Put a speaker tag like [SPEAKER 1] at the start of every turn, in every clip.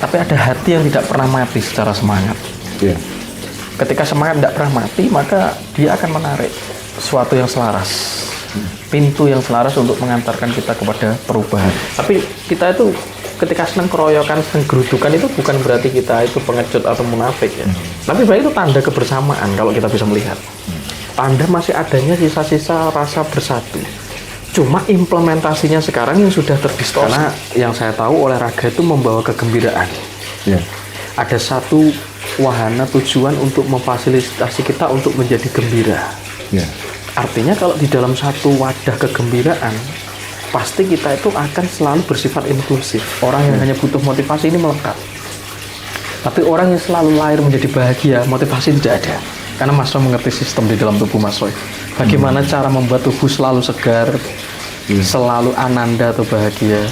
[SPEAKER 1] tapi ada hati yang tidak pernah mati secara semangat.
[SPEAKER 2] Yeah.
[SPEAKER 1] Ketika semangat tidak pernah mati, maka dia akan menarik sesuatu yang selaras, pintu yang selaras untuk mengantarkan kita kepada perubahan. Tapi kita itu ketika senang keroyokan, senang gerudukan itu bukan berarti kita itu pengecut atau munafik ya. Tapi berarti itu tanda kebersamaan kalau kita bisa melihat. Tanda masih adanya sisa-sisa rasa bersatu. Cuma implementasinya sekarang yang sudah terdistorsi. Karena yang saya tahu olahraga itu membawa kegembiraan.
[SPEAKER 2] Yeah.
[SPEAKER 1] Ada satu wahana tujuan untuk memfasilitasi kita untuk menjadi gembira.
[SPEAKER 2] Yeah.
[SPEAKER 1] Artinya kalau di dalam satu wadah kegembiraan, pasti kita itu akan selalu bersifat inklusif. Orang yang hanya butuh motivasi ini melengkap. Tapi orang yang selalu lahir menjadi bahagia, motivasi tidak ada. Karena Mas Roy mengerti sistem di dalam tubuh Mas Roy. Bagaimana cara membuat tubuh selalu segar, selalu ananda atau bahagia.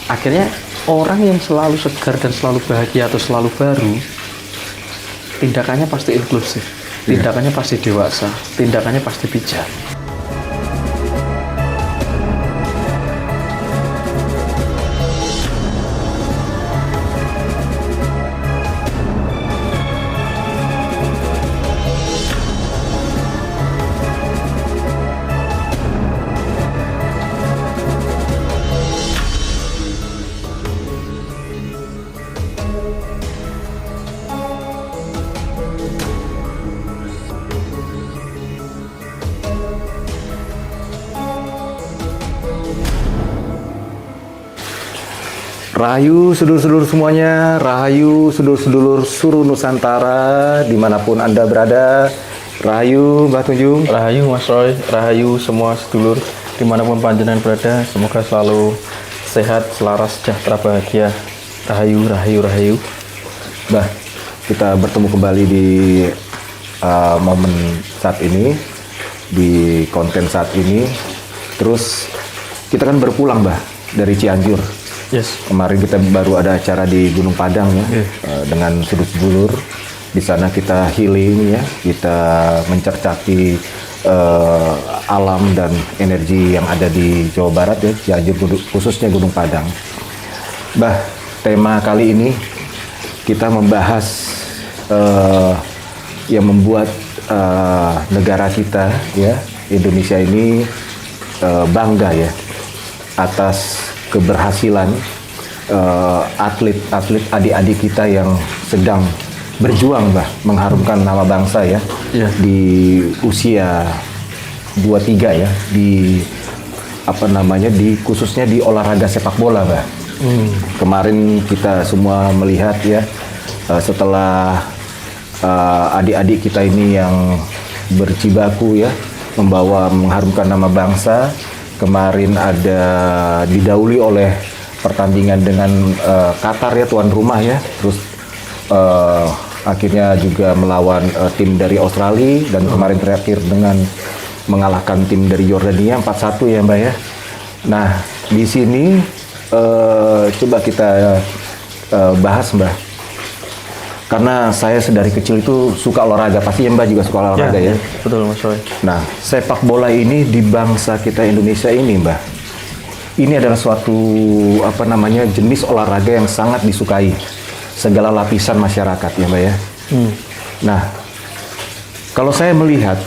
[SPEAKER 1] Akhirnya orang yang selalu segar dan selalu bahagia atau selalu baru, tindakannya pasti inklusif, tindakannya pasti dewasa, tindakannya pasti bijak.
[SPEAKER 2] Rahayu sedulur-sedulur semuanya, rahayu sedulur-sedulur Suruh Nusantara dimanapun Anda berada. Rahayu Mbah Tunjung.
[SPEAKER 1] Rahayu Mas Roy, rahayu semua sedulur dimanapun panjenengan berada. Semoga selalu sehat, selaras, sejahtera, bahagia. Rahayu, rahayu, rahayu.
[SPEAKER 2] Mbah, kita bertemu kembali di momen saat ini, di konten saat ini. Terus kita kan berpulang Mbah dari Cianjur.
[SPEAKER 1] Yes.
[SPEAKER 2] Kemarin kita baru ada acara di Gunung Padang ya, dengan sedulur. Di sana kita healing ya, kita mencercati alam dan energi yang ada di Jawa Barat ya, Cianjur khususnya Gunung Padang. Bah, tema kali ini kita membahas yang membuat negara kita ya, Indonesia ini bangga ya atas keberhasilan atlet-atlet adik-adik kita yang sedang berjuang Mbah mengharumkan nama bangsa ya, di usia 23 ya, di khususnya di olahraga sepak bola Mbah. Kemarin kita semua melihat ya, setelah adik-adik kita ini yang berjibaku ya mengharumkan nama bangsa. Kemarin ada didahului oleh pertandingan dengan Qatar ya, tuan rumah ya. Terus akhirnya juga melawan tim dari Australia dan kemarin terakhir dengan mengalahkan tim dari Yordania 4-1 ya Mbak ya. Nah di sini coba kita bahas Mbak. Karena saya sedari kecil itu suka olahraga, pasti ya Mbak juga suka olahraga ya.
[SPEAKER 1] Betul Mas Roy.
[SPEAKER 2] Nah, sepak bola ini di bangsa kita Indonesia ini Mbak, ini adalah suatu jenis olahraga yang sangat disukai segala lapisan masyarakat ya Mbak ya. Nah, kalau saya melihat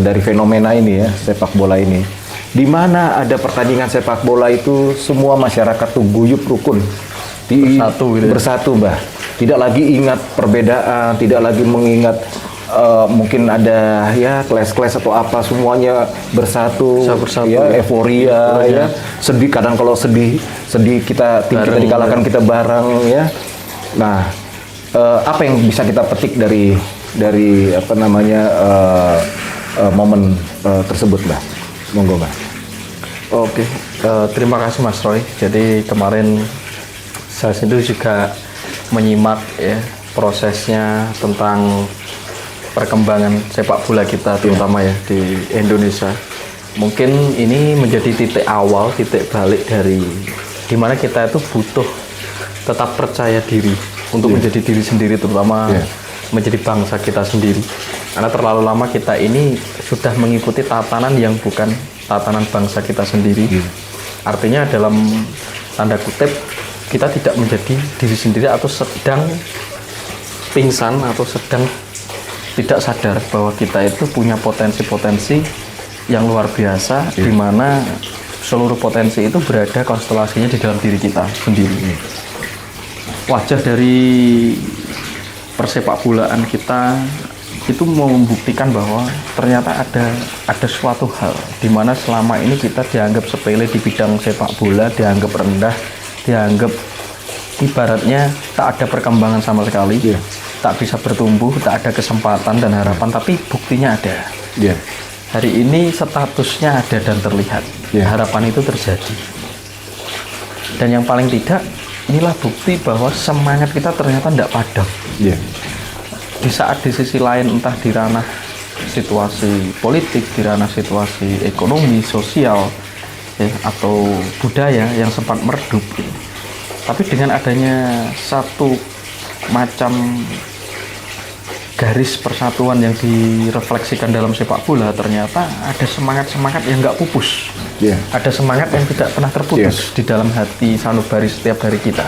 [SPEAKER 2] dari fenomena ini ya, sepak bola ini, di mana ada pertandingan sepak bola itu semua masyarakat tuh guyup rukun,
[SPEAKER 1] bersatu gitu ya?
[SPEAKER 2] Bersatu Mbak. Tidak lagi ingat perbedaan, tidak lagi mengingat mungkin ada ya kelas-kelas atau apa, semuanya bersatu ya, euforia ya. Sedih kadang kalau sedih kita tim kita dikalahkan kita bareng ya. Nah, apa yang bisa kita petik dari momen tersebut Mbak? Monggo Mbak.
[SPEAKER 1] Oke, terima kasih Mas Roy. Jadi kemarin saya sendiri juga menyimak ya prosesnya tentang perkembangan sepak bola kita terutama ya di Indonesia. Mungkin ini menjadi titik awal, titik balik dari dimana kita itu butuh tetap percaya diri untuk menjadi diri sendiri, terutama menjadi bangsa kita sendiri. Karena terlalu lama kita ini sudah mengikuti tatanan yang bukan tatanan bangsa kita sendiri. Artinya dalam tanda kutip kita tidak menjadi diri sendiri atau sedang pingsan atau sedang tidak sadar bahwa kita itu punya potensi-potensi yang luar biasa, di mana seluruh potensi itu berada konstelasinya di dalam diri kita sendiri. Wajah dari persepak bolaan kita itu membuktikan bahwa ternyata ada suatu hal di mana selama ini kita dianggap sepele di bidang sepak bola, dianggap rendah, dianggap ibaratnya tak ada perkembangan sama sekali, tak bisa bertumbuh, tak ada kesempatan dan harapan, tapi buktinya ada. Hari ini statusnya ada dan terlihat, harapan itu terjadi. Dan yang paling tidak, inilah bukti bahwa semangat kita ternyata tidak padam. Di saat di sisi lain, entah di ranah situasi politik, di ranah situasi ekonomi, sosial, atau budaya yang sempat meredup, tapi dengan adanya satu macam garis persatuan yang direfleksikan dalam sepak bola, ternyata ada semangat-semangat yang nggak pupus. Ada semangat yang tidak pernah terputus di dalam hati sanubari setiap hari kita.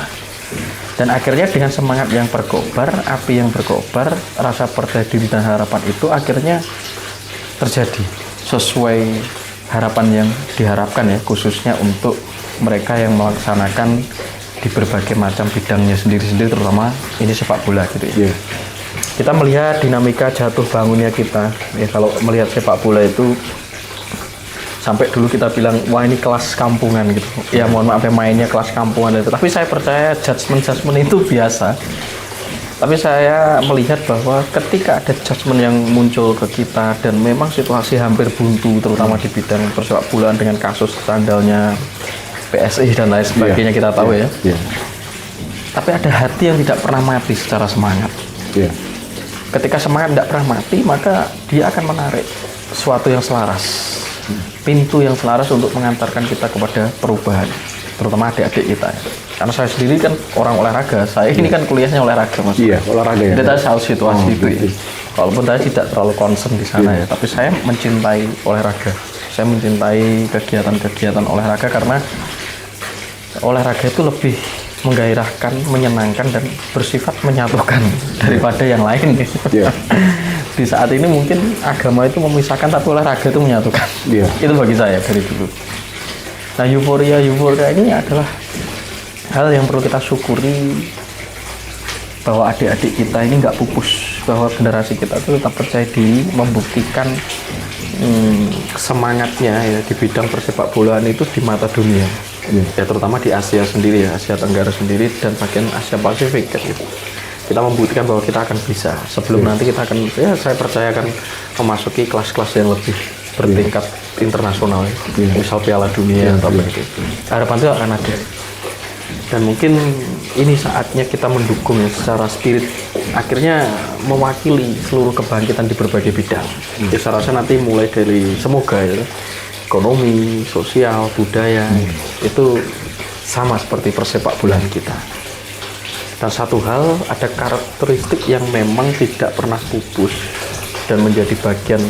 [SPEAKER 1] Dan akhirnya dengan semangat yang berkobar, api yang berkobar, rasa percaya diri dan harapan itu akhirnya terjadi sesuai harapan yang diharapkan ya, khususnya untuk mereka yang melaksanakan di berbagai macam bidangnya sendiri-sendiri, terutama ini sepak bola gitu ya. Kita melihat dinamika jatuh bangunnya kita ya, kalau melihat sepak bola itu sampai dulu kita bilang wah ini kelas kampungan gitu ya, mohon maaf ya, mainnya kelas kampungan itu, tapi saya percaya judgement itu biasa. Tapi saya melihat bahwa ketika ada judgement yang muncul ke kita dan memang situasi hampir buntu, terutama di bidang persepak bolaan dengan kasus skandalnya PSI dan lain sebagainya, kita tahu ya. Tapi ada hati yang tidak pernah mati secara semangat. Ketika semangat tidak pernah mati, maka dia akan menarik sesuatu yang selaras, pintu yang selaras untuk mengantarkan kita kepada perubahan, terutama adik-adik kita. Karena saya sendiri kan orang olahraga, saya ini kan kuliahnya olahraga, Mas.
[SPEAKER 2] Olahraga ya.
[SPEAKER 1] Jadi saya tahu situasi itu ya. Walaupun saya tidak terlalu concern di sana ya, tapi saya mencintai olahraga. Saya mencintai kegiatan-kegiatan olahraga karena olahraga itu lebih menggairahkan, menyenangkan, dan bersifat menyatukan daripada yang lain. Di saat ini mungkin agama itu memisahkan, tapi olahraga itu menyatukan. Itu bagi saya dari dulu. Nah, euforia ini adalah hal yang perlu kita syukuri, bahwa adik-adik kita ini nggak pupus, bahwa generasi kita itu tetap percaya diri, membuktikan semangatnya ya di bidang persepak bolaan itu di mata dunia. Ya terutama di Asia sendiri ya, Asia Tenggara sendiri dan bagian Asia Pasifik kan gitu. Kita membuktikan bahwa kita akan bisa sebelum nanti kita akan, ya saya percaya akan memasuki kelas-kelas yang lebih bertingkat internasional ya. Misal Piala Dunia atau begitu. Harapan itu akan ada. Dan mungkin ini saatnya kita mendukung ya, secara spirit, akhirnya mewakili seluruh kebangkitan di berbagai bidang. Ya, saya rasa nanti mulai dari semoga ya, ekonomi, sosial, budaya itu sama seperti persepak bolaan kita. Dan satu hal, ada karakteristik yang memang tidak pernah pupus dan menjadi bagian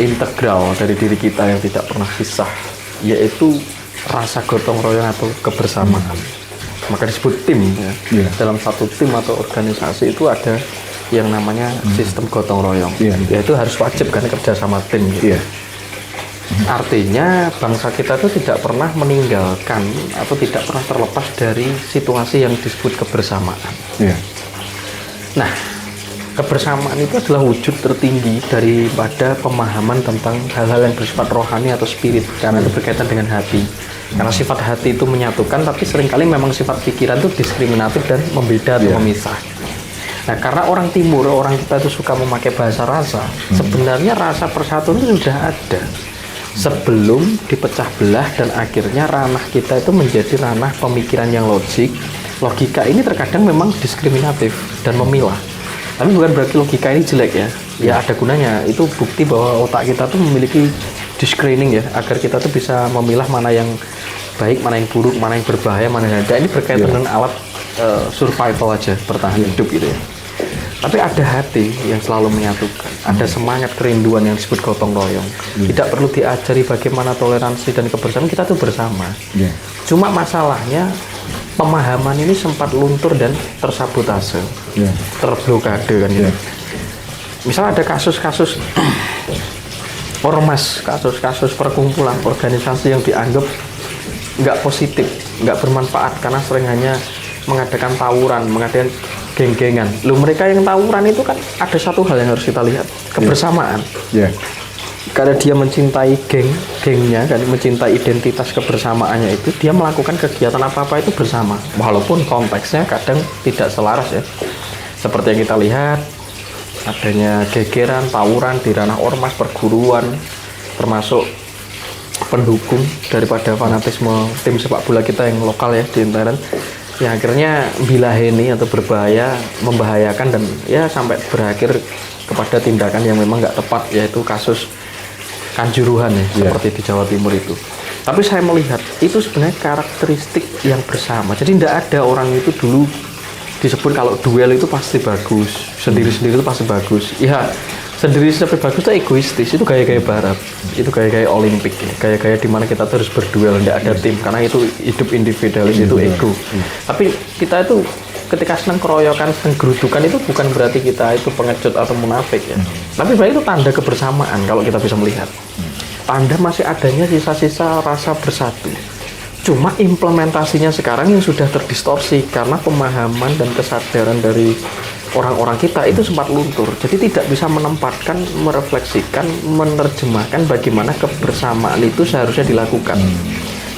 [SPEAKER 1] integral dari diri kita yang tidak pernah pisah, yaitu rasa gotong royong atau kebersamaan. Maka disebut tim ya. Dalam satu tim atau organisasi itu ada yang namanya sistem gotong royong. Yaitu harus wajib kan kerja sama tim gitu. Artinya bangsa kita itu tidak pernah meninggalkan atau tidak pernah terlepas dari situasi yang disebut kebersamaan. Nah, kebersamaan itu adalah wujud tertinggi daripada pemahaman tentang hal-hal yang bersifat rohani atau spirit, karena itu berkaitan dengan hati. Karena sifat hati itu menyatukan, tapi seringkali memang sifat pikiran itu diskriminatif dan membeda atau memisah. Nah, karena orang timur, orang kita itu suka memakai bahasa rasa, sebenarnya rasa persatuan itu sudah ada sebelum dipecah belah, dan akhirnya ranah kita itu menjadi ranah pemikiran yang logika ini terkadang memang diskriminatif dan memilah. Tapi bukan berarti logika ini jelek ya. Ya ada gunanya. Itu bukti bahwa otak kita tuh memiliki di-screening ya, agar kita tuh bisa memilah mana yang baik, mana yang buruk, mana yang berbahaya, mana yang tidak. Ini berkaitan dengan alat survival aja, bertahan hidup gitu ya. Tapi ada hati yang selalu menyatukan, ada semangat kerinduan yang disebut gotong royong. Tidak perlu diajari bagaimana toleransi dan kebersamaan, kita tuh bersama. Cuma masalahnya pemahaman ini sempat luntur dan tersabotase,
[SPEAKER 2] Ya.
[SPEAKER 1] terblokade kan ya. Misal ada kasus-kasus ormas, kasus-kasus perkumpulan organisasi yang dianggap nggak positif, nggak bermanfaat karena sering hanya mengadakan tawuran, mengadakan geng-gengan. Loh, mereka yang tawuran itu kan ada satu hal yang harus kita lihat, kebersamaan.
[SPEAKER 2] Ya.
[SPEAKER 1] Karena dia mencintai gengnya kan, mencintai identitas kebersamaannya itu, dia melakukan kegiatan apa-apa itu bersama, walaupun konteksnya kadang tidak selaras ya. Seperti yang kita lihat, adanya gegeran, tawuran di ranah ormas, perguruan, termasuk pendukung daripada fanatisme tim sepak bola kita yang lokal ya di intern, yang akhirnya bilaheni atau berbahaya, membahayakan dan ya sampai berakhir kepada tindakan yang memang nggak tepat, yaitu kasus Kanjuruhan ya, seperti di Jawa Timur itu. Tapi saya melihat itu sebenarnya karakteristik yang bersama. Jadi tidak ada orang itu dulu disebut kalau duel itu pasti bagus, sendiri-sendiri itu pasti bagus. Ya, sendiri sampai bagus itu egoistis, itu gaya-gaya barat, itu gaya-gaya Olimpik, ya. Gaya-gaya dimana kita terus berduel, tidak ada tim, karena itu hidup individualis, itu ego. Tapi kita itu ketika senang keroyokan, senang gerudukan itu bukan berarti kita itu pengecut atau munafik ya. Tapi berarti itu tanda kebersamaan kalau kita bisa melihat. Tanda masih adanya sisa-sisa rasa bersatu. Cuma implementasinya sekarang yang sudah terdistorsi karena pemahaman dan kesadaran dari orang-orang kita itu sempat luntur. Jadi tidak bisa menempatkan, merefleksikan, menerjemahkan bagaimana kebersamaan itu seharusnya dilakukan.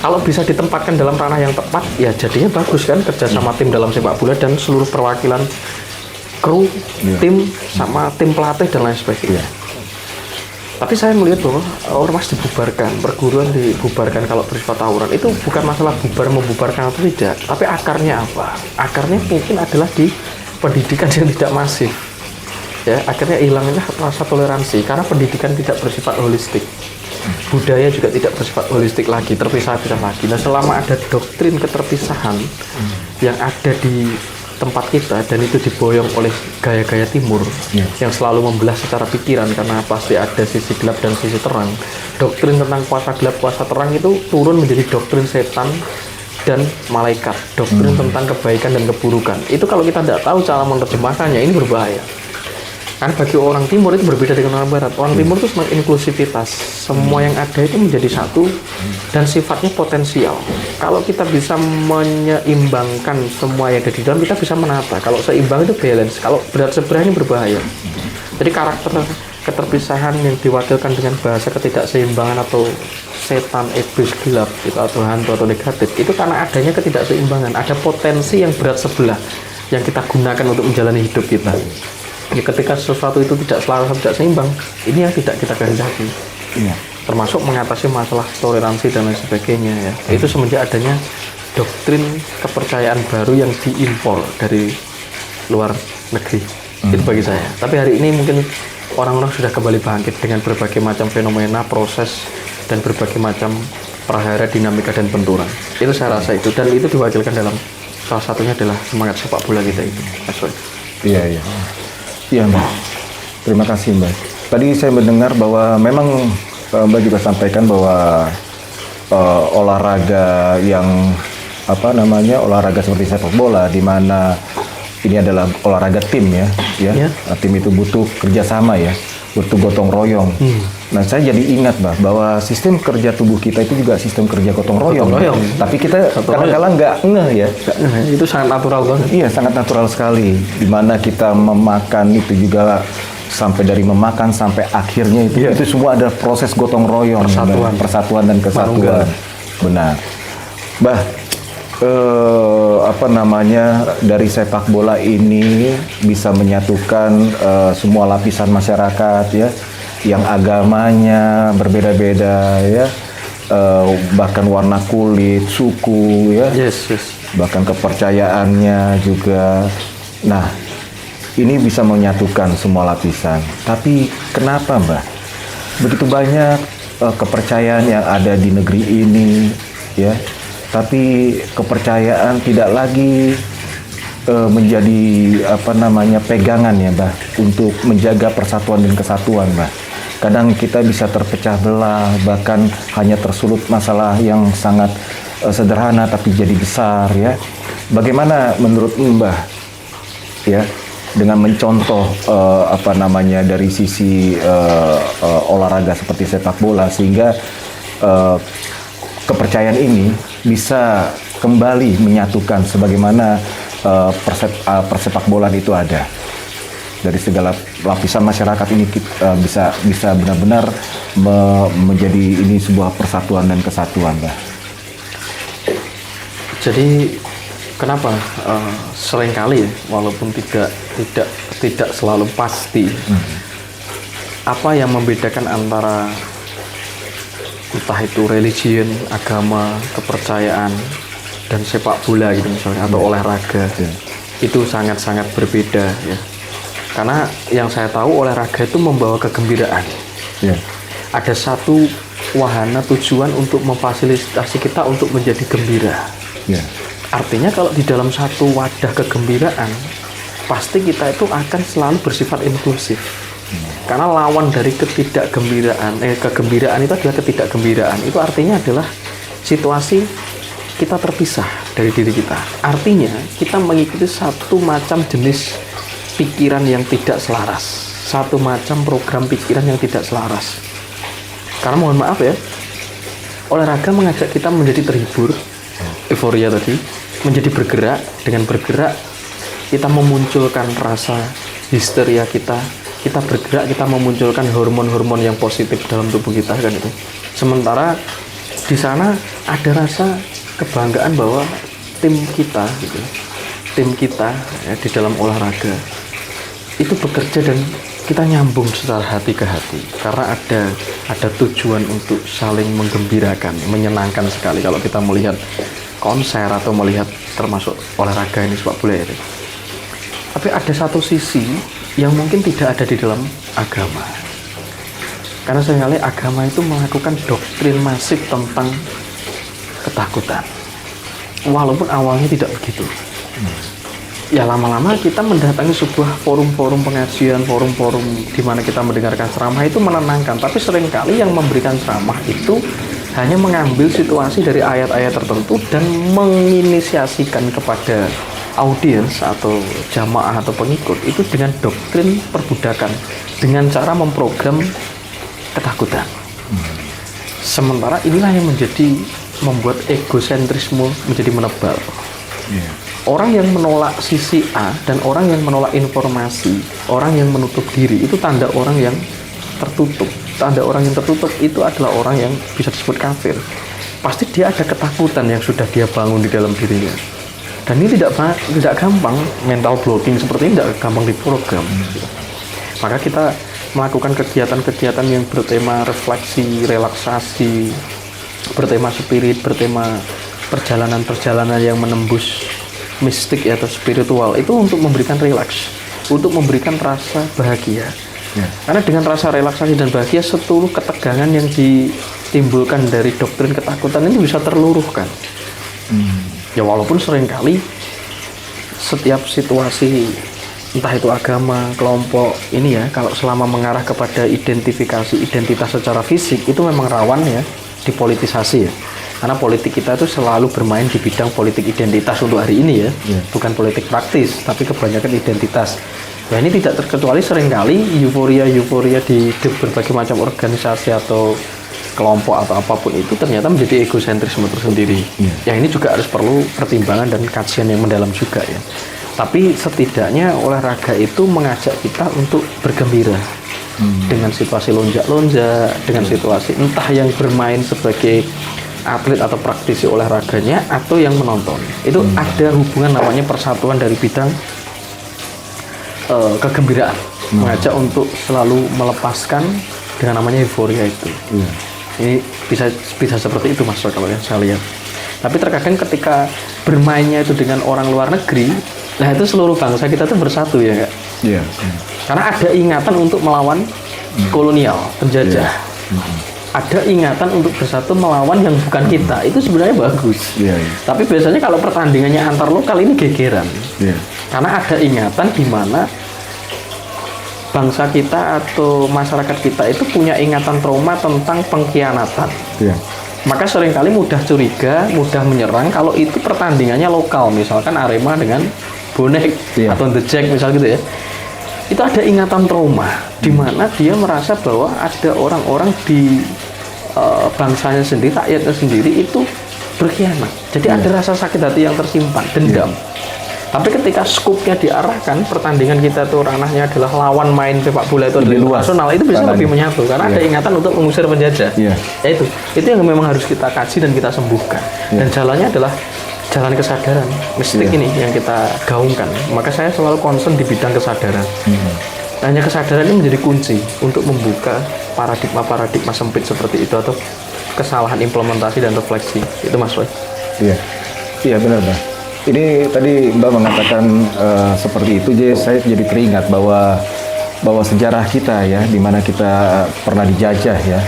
[SPEAKER 1] Kalau bisa ditempatkan dalam ranah yang tepat, ya jadinya bagus kan, kerjasama tim dalam sepak bola dan seluruh perwakilan kru, tim, sama tim pelatih dan lain sebagainya. Tapi saya melihat bahwa ormas dibubarkan, perguruan dibubarkan kalau bersifat tawuran, itu bukan masalah membubarkan atau tidak, tapi akarnya apa? Akarnya mungkin adalah di pendidikan yang tidak masif. Ya, akhirnya hilangnya rasa toleransi karena pendidikan tidak bersifat holistik. Budaya juga tidak bersifat holistik lagi, terpisah-pisah lagi. Nah, selama ada doktrin keterpisahan yang ada di tempat kita dan itu diboyong oleh gaya-gaya timur yang selalu membelah secara pikiran karena pasti ada sisi gelap dan sisi terang. Doktrin tentang kuasa gelap, kuasa terang itu turun menjadi doktrin setan dan malaikat. Doktrin tentang kebaikan dan keburukan. Itu kalau kita tidak tahu cara menerjemahkannya, ini berbahaya. Kan bagi orang timur itu berbeda dengan orang barat. Orang timur itu senang inklusivitas. Semua yang ada itu menjadi satu dan sifatnya potensial. Kalau kita bisa menyeimbangkan semua yang ada di dalam, kita bisa menata. Kalau seimbang itu balance. Kalau berat sebelah ini berbahaya. Jadi karakter keterpisahan yang diwakilkan dengan bahasa ketidakseimbangan atau setan, iblis, gelap gitu, atau hantu atau negatif, itu karena adanya ketidakseimbangan. Ada potensi yang berat sebelah yang kita gunakan untuk menjalani hidup kita. Ya, ketika sesuatu itu tidak selaras, tidak seimbang, ini yang tidak kita kehendaki. Termasuk mengatasi masalah toleransi dan lain sebagainya ya. Itu semenjak adanya doktrin kepercayaan baru yang diimpor dari luar negeri. Itu bagi saya. Tapi hari ini mungkin orang-orang sudah kembali bangkit dengan berbagai macam fenomena, proses dan berbagai macam prahara, dinamika dan benturan. Itu saya rasa itu, dan itu diwakilkan dalam salah satunya adalah semangat sepak bola kita itu.
[SPEAKER 2] Iya. Iya, Mbak. Terima kasih, Mbak. Tadi saya mendengar bahwa memang Mbak juga sampaikan bahwa olahraga yang olahraga seperti sepak bola, di mana ini adalah olahraga tim ya. Tim itu butuh kerjasama ya, butuh gotong royong. Nah, saya jadi ingat, Mbak, bahwa sistem kerja tubuh kita itu juga sistem kerja gotong royong. Tapi kita kadang-kadang nggak ngeh ya.
[SPEAKER 1] Itu sangat natural banget.
[SPEAKER 2] Iya, sangat natural sekali. Dimana kita memakan itu juga sampai dari memakan sampai akhirnya itu semua ada proses gotong royong, persatuan dan kesatuan. Benar. Mbah, dari sepak bola ini bisa menyatukan semua lapisan masyarakat ya, yang agamanya berbeda-beda ya, bahkan warna kulit, suku ya, bahkan kepercayaannya juga. Nah, ini bisa menyatukan semua lapisan. Tapi kenapa, Mbak, begitu banyak kepercayaan yang ada di negeri ini ya, tapi kepercayaan tidak lagi menjadi pegangan ya, Mbak, untuk menjaga persatuan dan kesatuan, Mbak. Kadang kita bisa terpecah belah, bahkan hanya tersulut masalah yang sangat sederhana tapi jadi besar ya. Bagaimana menurut Mbah ya dengan mencontoh dari sisi olahraga seperti sepak bola sehingga kepercayaan ini bisa kembali menyatukan sebagaimana persepak bolaan itu ada dari segala lapisan masyarakat ini bisa benar-benar menjadi ini sebuah persatuan dan kesatuan, Mbah.
[SPEAKER 1] Jadi kenapa seringkali ya, walaupun tidak selalu pasti, apa yang membedakan antara entah itu religion, agama, kepercayaan, dan sepak bola gitu misalnya, atau olahraga, itu sangat-sangat berbeda ya. Karena yang saya tahu olahraga itu membawa kegembiraan. Ada satu wahana tujuan untuk memfasilitasi kita untuk menjadi gembira. Artinya kalau di dalam satu wadah kegembiraan, pasti kita itu akan selalu bersifat inklusif. Karena lawan dari kegembiraan itu adalah ketidakgembiraan. Itu artinya adalah situasi kita terpisah dari diri kita. Artinya kita mengikuti satu macam jenis pikiran yang tidak selaras, satu macam program pikiran yang tidak selaras. Karena mohon maaf ya, olahraga mengajak kita menjadi terhibur, euforia tadi, menjadi bergerak. Dengan bergerak kita memunculkan rasa histeria kita bergerak, kita memunculkan hormon-hormon yang positif dalam tubuh kita kan itu. Sementara di sana ada rasa kebanggaan bahwa tim kita ya, di dalam olahraga itu bekerja dan kita nyambung secara hati ke hati karena ada tujuan untuk saling menggembirakan, menyenangkan sekali kalau kita melihat konser atau melihat termasuk olahraga ini sepak bola itu. Tapi ada satu sisi yang mungkin tidak ada di dalam agama. Karena seringkali agama itu melakukan doktrin masif tentang ketakutan. Walaupun awalnya tidak begitu. Ya lama-lama kita mendatangi sebuah forum-forum pengajian, forum-forum di mana kita mendengarkan ceramah itu menenangkan. Tapi seringkali yang memberikan ceramah itu hanya mengambil situasi dari ayat-ayat tertentu dan menginisiasikan kepada audiens atau jamaah atau pengikut itu dengan doktrin perbudakan, dengan cara memprogram ketakutan. Sementara inilah yang membuat egosentrisme menjadi menebal. Orang yang menolak sisi A dan orang yang menolak informasi, orang yang menutup diri, itu tanda orang yang tertutup. Tanda orang yang tertutup itu adalah orang yang bisa disebut kafir. Pasti dia ada ketakutan yang sudah dia bangun di dalam dirinya. Dan ini tidak gampang, mental blocking seperti ini tidak gampang diprogram. Maka kita melakukan kegiatan-kegiatan yang bertema refleksi, relaksasi, bertema spirit, bertema perjalanan-perjalanan yang menembus mistik atau spiritual, itu untuk memberikan relaks, untuk memberikan rasa bahagia. Karena dengan rasa relaksasi dan bahagia, seluruh ketegangan yang ditimbulkan dari doktrin ketakutan ini bisa terluruhkan. Ya walaupun seringkali setiap situasi, entah itu agama, kelompok ini ya, kalau selama mengarah kepada identifikasi identitas secara fisik, itu memang rawan ya dipolitisasi ya. Karena politik kita itu selalu bermain di bidang politik identitas untuk hari ini ya, bukan politik praktis, tapi kebanyakan identitas. Ya ini tidak terkecuali seringkali euforia di berbagai macam organisasi atau kelompok atau apapun itu ternyata menjadi egosentrisme tersendiri. Yang ini juga harus perlu pertimbangan dan kajian yang mendalam juga ya. Tapi setidaknya olahraga itu mengajak kita untuk bergembira dengan situasi lonjak-lonjak, dengan situasi entah yang bermain sebagai atlet atau praktisi olahraganya atau yang menonton. Itu ada hubungan namanya persatuan dari bidang kegembiraan, mengajak untuk selalu melepaskan dengan namanya euforia itu. Ini bisa seperti itu Mas kalau yang saya lihat. Tapi terkadang ketika bermainnya itu dengan orang luar negeri, nah itu seluruh bangsa kita tuh bersatu ya Kak. Karena ada ingatan untuk melawan kolonial, penjajah. Ada ingatan untuk bersatu melawan yang bukan kita, itu sebenarnya bagus. Tapi biasanya kalau pertandingannya antar lokal ini gegeran. Karena ada ingatan di mana bangsa kita atau masyarakat kita itu punya ingatan trauma tentang pengkhianatan. Maka seringkali mudah curiga, mudah menyerang kalau itu pertandingannya lokal, misalkan Arema dengan Bonek atau The Jack misal gitu ya. Itu ada ingatan trauma di mana dia merasa bahwa ada orang-orang di bangsanya sendiri, rakyatnya sendiri itu berkhianat. Jadi ada rasa sakit hati yang tersimpan, dendam. Tapi ketika skupnya diarahkan, pertandingan kita itu ranahnya adalah lawan main sepak bola itu adalah internasional, itu bisa lebih menyatu karena ada ingatan untuk mengusir penjajah. Ya itu yang memang harus kita kaji dan kita sembuhkan. Dan jalannya adalah jalan kesadaran mistik ini yang kita gaungkan. Maka saya selalu concern di bidang kesadaran. Hanya kesadaran ini menjadi kunci untuk membuka paradigma sempit seperti itu atau kesalahan implementasi dan refleksi. Itu Mas Roy.
[SPEAKER 2] Iya benar Mbak. Ini tadi Mbak mengatakan seperti itu, jadi saya jadi teringat bahwa sejarah kita ya, di mana kita pernah dijajah ya,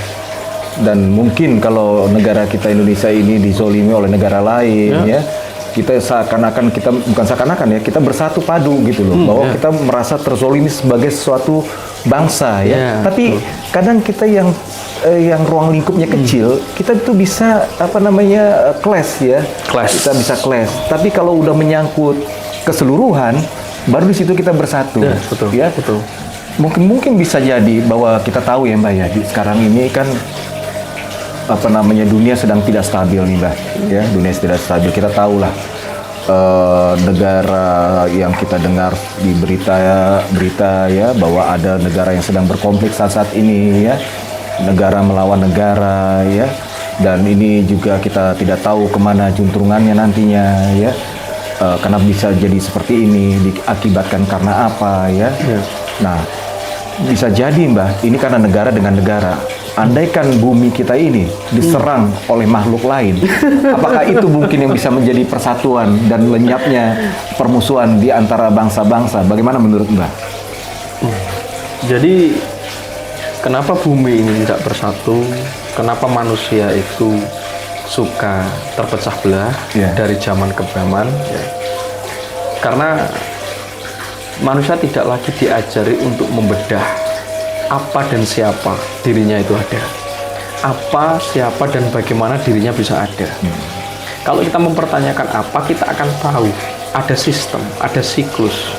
[SPEAKER 2] dan mungkin kalau negara kita Indonesia ini dizolimi oleh negara lain ya, kita seakan-akan kita bersatu padu gitu loh, bahwa kita merasa terzolimi sebagai suatu bangsa ya, tapi kadang kita yang ruang lingkupnya kecil, kita itu bisa clash ya. Kita bisa clash. Tapi kalau udah menyangkut keseluruhan, baru di situ kita bersatu. Betul. Mungkin bisa jadi bahwa kita tahu ya Mbak ya, sekarang ini kan dunia sedang tidak stabil nih Mbak. Ya, dunia tidak stabil. Kita tahu lah negara yang kita dengar di berita ya bahwa ada negara yang sedang berkonflik saat ini ya. Negara melawan negara ya, dan ini juga kita tidak tahu kemana juntrungannya nantinya ya, karena bisa jadi seperti ini diakibatkan karena apa ya. Nah bisa jadi Mbak, ini karena negara dengan negara. Andaikan bumi kita ini diserang oleh makhluk lain, apakah itu mungkin yang bisa menjadi persatuan dan lenyapnya permusuhan di antara bangsa-bangsa? Bagaimana menurut Mbak?
[SPEAKER 1] Jadi kenapa bumi ini tidak bersatu? Kenapa manusia itu suka terpecah belah dari zaman ke zaman? Karena manusia tidak lagi diajari untuk membedah apa dan siapa dirinya itu ada. Apa, siapa, dan bagaimana dirinya bisa ada. Kalau kita mempertanyakan apa, kita akan tahu ada sistem, ada siklus,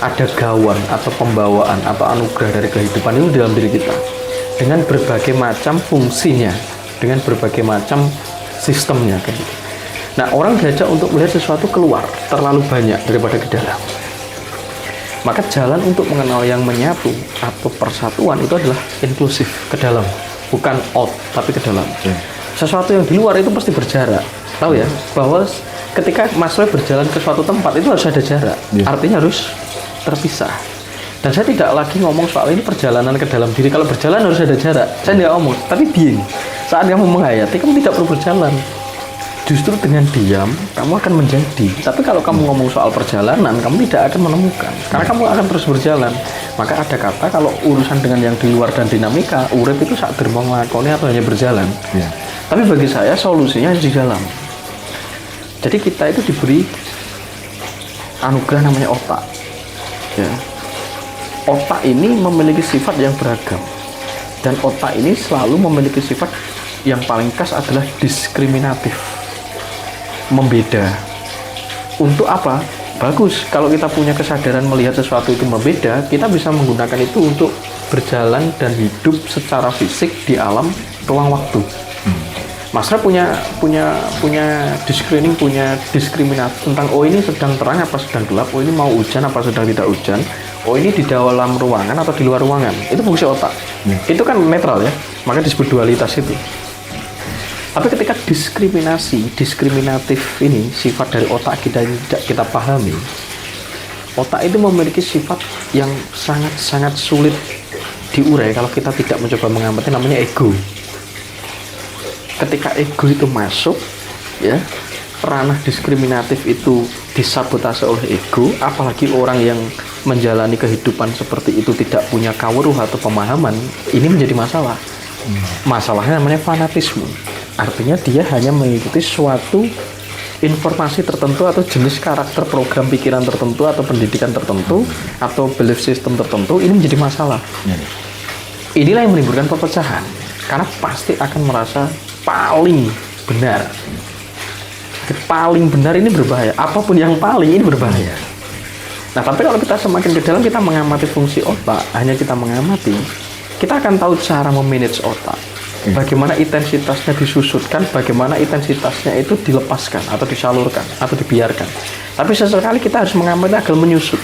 [SPEAKER 1] ada gawan atau pembawaan atau anugerah dari kehidupan itu dalam diri kita dengan berbagai macam fungsinya, dengan berbagai macam sistemnya. Nah, orang diajak untuk melihat sesuatu keluar terlalu banyak daripada ke dalam. Maka jalan untuk mengenal yang menyatu atau persatuan itu adalah inklusif, ke dalam, bukan out tapi ke dalam. Sesuatu yang di luar itu pasti berjarak. Tahu ya bahwa ketika Mas Roy berjalan ke suatu tempat itu harus ada jarak, artinya harus terpisah. Dan saya tidak lagi ngomong soal ini perjalanan ke dalam diri. Kalau berjalan harus ada jarak, saya tidak ngomong. Tapi diam, saat kamu menghayati, kamu tidak perlu berjalan. Justru dengan diam, kamu akan menjadi. Tapi kalau kamu ngomong soal perjalanan, kamu tidak akan menemukan. Karena kamu akan terus berjalan. Maka ada kata, kalau urusan dengan yang di luar dan dinamika, urip itu sak dermo nglakoni atau hanya berjalan. Tapi bagi saya, solusinya di dalam. Jadi kita itu diberi anugerah namanya otak. Otak ini memiliki sifat yang beragam, dan otak ini selalu memiliki sifat yang paling khas adalah diskriminatif, membeda. Untuk apa? Bagus kalau kita punya kesadaran melihat sesuatu itu membeda, kita bisa menggunakan itu untuk berjalan dan hidup secara fisik di alam ruang waktu. Mas Roy punya screening, punya diskriminasi tentang ini sedang terang apa sedang gelap, ini mau hujan apa sedang tidak hujan, ini di dalam ruangan atau di luar ruangan. Itu fungsi otak. Itu kan netral ya, maka disebut dualitas itu. Tapi ketika diskriminatif ini sifat dari otak kita yang tidak kita pahami, otak itu memiliki sifat yang sangat sulit diurai kalau kita tidak mencoba mengamati, namanya ego. Ketika ego itu masuk, ya, ranah diskriminatif itu disabotase oleh ego, apalagi orang yang menjalani kehidupan seperti itu tidak punya kawruh atau pemahaman, ini menjadi masalah. Masalahnya namanya fanatisme. Artinya dia hanya mengikuti suatu informasi tertentu atau jenis karakter program pikiran tertentu atau pendidikan tertentu atau belief system tertentu, ini menjadi masalah. Inilah yang menimbulkan perpecahan, karena pasti akan merasa paling benar. Paling benar ini berbahaya. Apapun yang paling ini berbahaya. Nah, tapi kalau kita semakin ke dalam, kita mengamati fungsi otak, hanya kita mengamati, kita akan tahu cara memanage otak. Bagaimana intensitasnya disusutkan, bagaimana intensitasnya itu dilepaskan atau disalurkan atau dibiarkan. Tapi sesekali kita harus mengamati agar menyusut.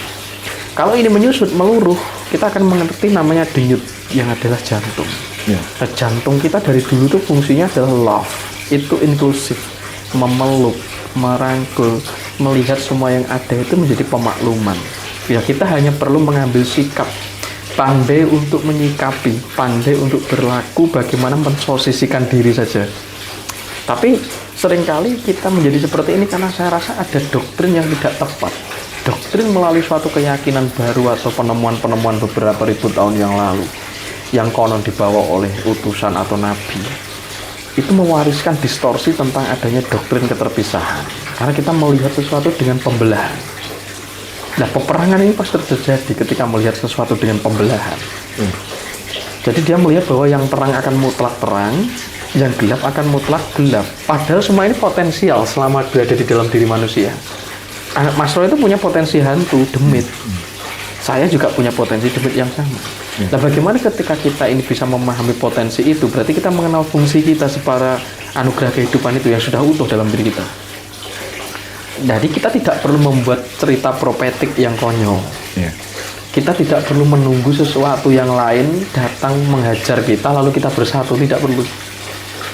[SPEAKER 1] Kalau ini menyusut, meluruh, kita akan mengerti namanya denyut, yang adalah jantung. Nah, jantung kita dari dulu itu fungsinya adalah love, itu inklusif, memeluk, merangkul, melihat semua yang ada itu menjadi pemakluman. Ya, kita hanya perlu mengambil sikap, pandai untuk menyikapi, pandai untuk berlaku, bagaimana mensosisikan diri saja. Tapi seringkali kita menjadi seperti ini karena saya rasa ada doktrin yang tidak tepat. Doktrin melalui suatu keyakinan baru atau penemuan-penemuan beberapa ribu tahun yang lalu, yang konon dibawa oleh utusan atau nabi, itu mewariskan distorsi tentang adanya doktrin keterpisahan. Karena kita melihat sesuatu dengan pembelahan. Nah, peperangan ini pasti terjadi ketika melihat sesuatu dengan pembelahan. Jadi dia melihat bahwa yang terang akan mutlak terang, yang gelap akan mutlak gelap. Padahal semua ini potensial selama berada di dalam diri manusia. Maslow itu punya potensi hantu, demit. Saya juga punya potensi demit yang sama. Nah, bagaimana ketika kita ini bisa memahami potensi itu, berarti kita mengenal fungsi kita secara anugerah kehidupan itu yang sudah utuh dalam diri kita. Jadi kita tidak perlu membuat cerita propetik yang konyol. Kita tidak perlu menunggu sesuatu yang lain datang menghajar kita lalu kita bersatu, tidak perlu.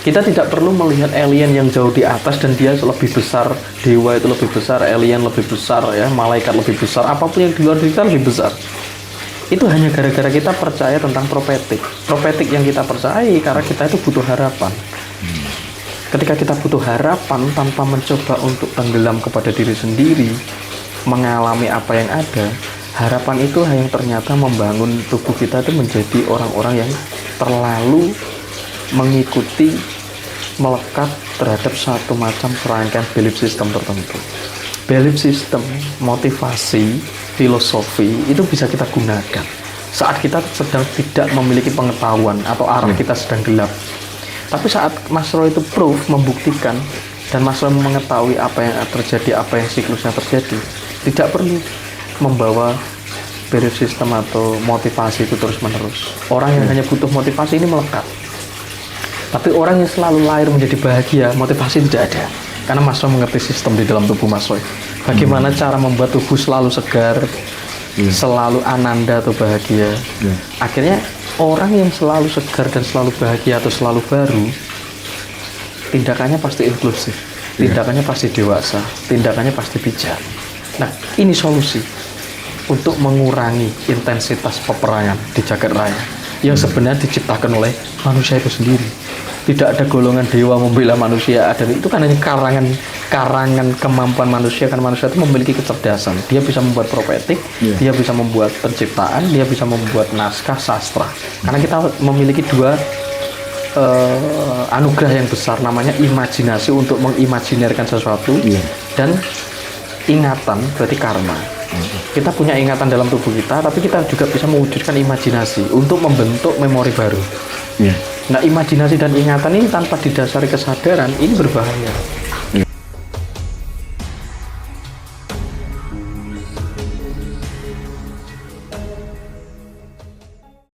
[SPEAKER 1] Kita tidak perlu melihat alien yang jauh di atas dan dia lebih besar, dewa itu lebih besar, alien lebih besar, ya, malaikat lebih besar, apapun yang di luar diri kita lebih besar. Itu hanya gara-gara kita percaya tentang propetik. Propetik yang kita percayai karena kita itu butuh harapan. Ketika kita butuh harapan tanpa mencoba untuk tenggelam kepada diri sendiri, mengalami apa yang ada, harapan itu yang ternyata membangun tubuh kita itu menjadi orang-orang yang terlalu mengikuti, melekat terhadap satu macam serangkaian belief system tertentu. Belief system, motivasi, filosofi itu bisa kita gunakan saat kita sedang tidak memiliki pengetahuan atau arah kita sedang gelap. Tapi saat Maslow itu proof, membuktikan, dan Maslow mengetahui apa yang terjadi, apa yang siklusnya terjadi, tidak perlu membawa belief system atau motivasi itu terus-menerus. Orang yang hanya butuh motivasi ini melekat. Tapi orang yang selalu lahir menjadi bahagia, motivasi tidak ada. Karena Maslow mengerti sistem di dalam tubuh Maslow. Bagaimana cara membuat tubuh selalu segar, selalu ananda atau bahagia. Akhirnya orang yang selalu segar dan selalu bahagia atau selalu baru, tindakannya pasti inklusif, tindakannya pasti dewasa, tindakannya pasti bijak. Nah, ini solusi untuk mengurangi intensitas peperangan di jagat raya yang sebenarnya diciptakan oleh manusia itu sendiri. Tidak ada golongan dewa membela manusia, dan itu kan hanya karangan kemampuan manusia. Karena manusia itu memiliki kecerdasan, dia bisa membuat propetik, dia bisa membuat penciptaan, dia bisa membuat naskah sastra. Karena kita memiliki dua anugerah yang besar, namanya imajinasi untuk mengimajinirkan sesuatu, dan ingatan, berarti karma. Kita punya ingatan dalam tubuh kita, tapi kita juga bisa mewujudkan imajinasi untuk membentuk memori baru. Nah, imajinasi dan ingatan ini tanpa didasari kesadaran, ini berbahaya.